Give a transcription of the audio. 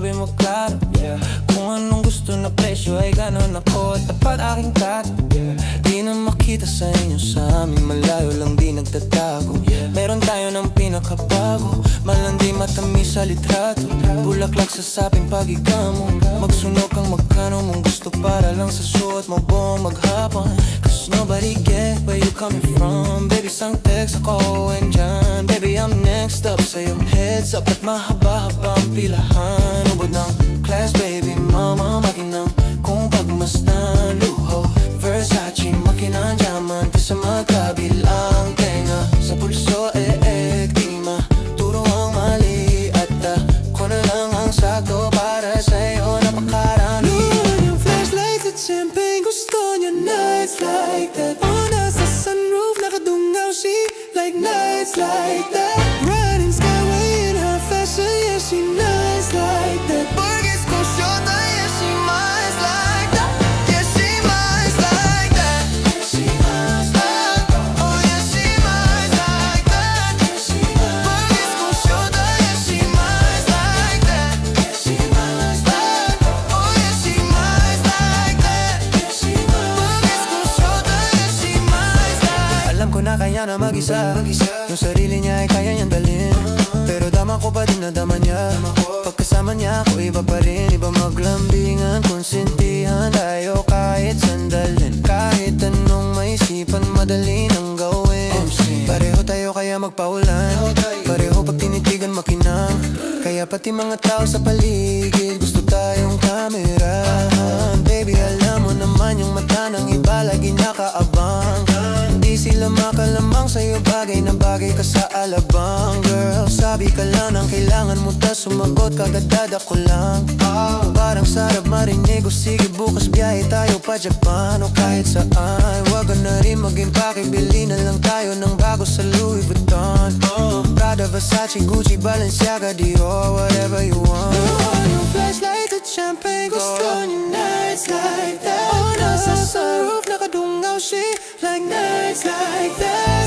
sabi mo klaro, kung anong gusto na presyo ay ganon ako at tapat aking kat. Di na makita sa inyo sa amin, malayo lang di nagtatago. Meron tayo ng pinakabago, malandi matamis sa litrato. Bulaklak sa saping pag-ika mo, magsunog kang magkano mong gusto para lang sa suot mo buong maghapon. Cause nobody get where you coming from. Baby, sang text ako and dyan. Baby, I'm next up sa iyong heads up at mahaba-haba ang pilahan. Ubod ng class, baby, mama, makinang kung pagmasdan. Luho, Versace, makinang diamante sa magkabilang tenga. Sa pulso, di maturo ang mali. At ako na lang ang sakto para sa'yo, napakarami. Luhan yung flashlights at champagne, gusto niya nights like that. Oh, nasa sunroof, nakadungaw she like nights like that. Riding skyway in her fashion, yeah, she nice like that. Burgers ko shota, yeah, she mice like that. Yeah, she mice like that. Yeah, she nice like that. Oh, yeah, she mice like that. Yeah, she nice. Burgers ko shota, yeah, she mice like that. Yeah, she nice like that. Oh, yeah, she mice like that. Yeah, she nice. Burgers ko shota, yeah, she mice like. Alam ko na kaya na mag-isa, yung sarili niya ay kaya niyang dalhin. Pero dama ko pa din na dama niya. Pagkasama niya ako iba pa rin. Iba maglambingan, konsintihan tayo kahit sandalin. Kahit anong maisipan, madali nang gawin. Pareho tayo kaya magpaulan, pareho pag tinitigan makinang. Kaya pati mga tao sa paligid gusto tayong kamerahan. Baby, alam mo naman yung mata ng iba lagi nakaabang. Hindi sila makalamang sa'yo, bagay na bagay ka sa alabang. Girl, sabi ka lang ang kailangan mo, tas sumagot kagadad ako lang. Parang sarap marinig o sige bukas biyahe tayo pa Japan o kahit saan. Wag ka na rin mag-impake, bili na lang tayo ng bago sa Louis Vuitton. Prada, Versace, Gucci, Balenciaga, Dior, whatever you want. Luhan yung flashlights at champagne, gusto niya nights like that. Oh, nasa sunroof, nakadungaw she like nights like that.